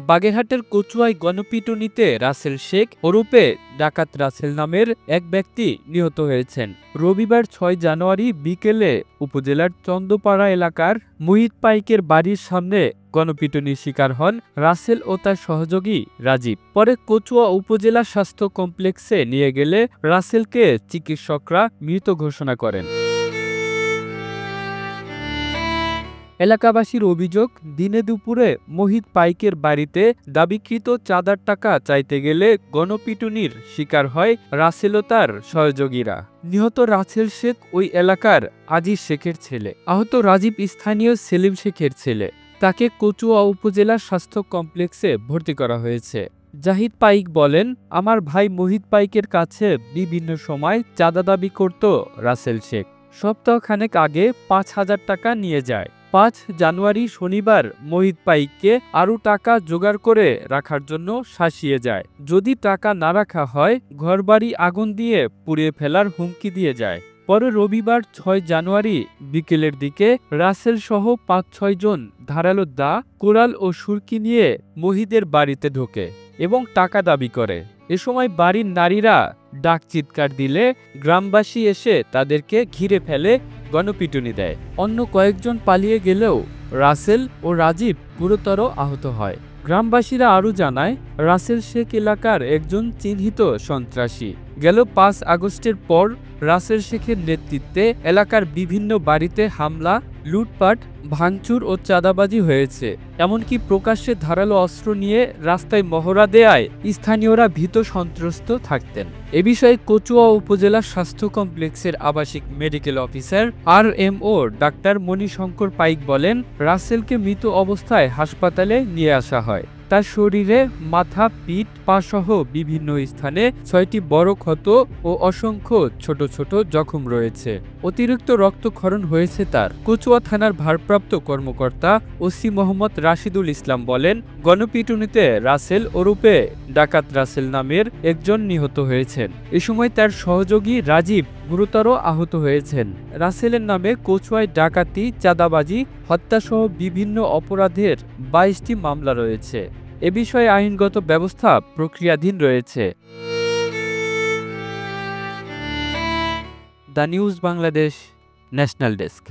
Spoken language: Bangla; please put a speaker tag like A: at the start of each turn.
A: বাগেরহাটের কচুয়ায় গণপিটুনিতে রাসেল শেখ ওরফে ডাকাত রাসেল নামের এক ব্যক্তি নিহত হয়েছেন। রবিবার ৬ জানুয়ারি বিকেলে উপজেলার চন্দপাড়া এলাকার মুহিত পাইকের বাড়ির সামনে গণপিটুনির শিকার হন রাসেল ও তার সহযোগী রাজীব। পরে কচুয়া উপজেলা স্বাস্থ্য কমপ্লেক্সে নিয়ে গেলে রাসেলকে চিকিৎসকরা মৃত ঘোষণা করেন। এলাকাবাসীর অভিযোগ, দিনে দুপুরে মুহিত পাইকের বাড়িতে দাবিকৃত চাঁদার টাকা চাইতে গেলে গণপিটুনির শিকার হয় রাসেল ও তার সহযোগীরা। নিহত রাসেল শেখ ওই এলাকার আজিজ শেখের ছেলে। আহত রাজীব স্থানীয় সেলিম শেখের ছেলে। তাকে কচুয়া উপজেলা স্বাস্থ্য কমপ্লেক্সে ভর্তি করা হয়েছে। জাহিদ পাইক বলেন, আমার ভাই মুহিত পাইকের কাছে বিভিন্ন সময় চাঁদা দাবি করত রাসেল শেখ। সপ্তাহখানেক আগে ৫,০০০ টাকা নিয়ে যায়। ৫ জানুয়ারি শনিবার মুহিত পাইককে আরও টাকা জোগাড় করে রাখার জন্য শাসিয়ে যায়। যদি টাকা না রাখা হয় ঘরবাড়ি আগুন দিয়ে পুড়িয়ে ফেলার হুমকি দিয়ে যায়। পরে রবিবার ৬ জানুয়ারি বিকেলের দিকে রাসেল সহ ৫-৬ জন ধারালো দা, কোরাল ও সুরকি নিয়ে মুহিতের বাড়িতে ঢোকে এবং টাকা দাবি করে। এ সময় বাড়ির নারীরা ডাক চিৎকার দিলে গ্রামবাসী এসে তাদেরকে ঘিরে ফেলে গণপিটুনি দেয়। অন্য কয়েকজন পালিয়ে গেলেও রাসেল ও রাজীব গুরুতর আহত হয়। গ্রামবাসীরা আরও জানায়, রাসেল শেখ এলাকার একজন চিহ্নিত সন্ত্রাসী। গেল ৫ আগস্টের পর রাসেল শেখের নেতৃত্বে এলাকার বিভিন্ন বাড়িতে হামলা, লুটপাট, ভাঙচুর ও চাঁদাবাজি হয়েছে। এমনকি প্রকাশ্যে ধারালো অস্ত্র নিয়ে রাস্তায় মহড়া দেয়ায় স্থানীয়রা ভীত সন্ত্রস্ত থাকতেন। এ বিষয়ে কচুয়া উপজেলা স্বাস্থ্য কমপ্লেক্সের আবাসিক মেডিকেল অফিসার RMO ডাক্তার মণিশঙ্কর পাইক বলেন, রাসেলকে মৃত অবস্থায় হাসপাতালে নিয়ে আসা হয়। তার শরীরে মাথা, পিঠ, পা সহ বিভিন্ন স্থানে ৬টি বড় ক্ষত ও অসংখ্য ছোট ছোট জখম রয়েছে। অতিরিক্ত রক্তক্ষরণ হয়েছে তার। কচুয়া থানার ভারপ্রাপ্ত কর্মকর্তা ওসি মোহাম্মদ রাশিদুল ইসলাম বলেন, গণপিটুনিতে রাসেল ওরফে ডাকাত রাসেল নামের একজন নিহত হয়েছেন। এ সময় তার সহযোগী রাজীব গুরুতর আহত হয়েছেন। রাসেলের নামে কচুয়ায় ডাকাতি, চাঁদাবাজি, হত্যাসহ বিভিন্ন অপরাধের ২২টি মামলা রয়েছে। এ বিষয়ে আইনগত ব্যবস্থা প্রক্রিয়াধীন রয়েছে। The news Bangladesh, national desk.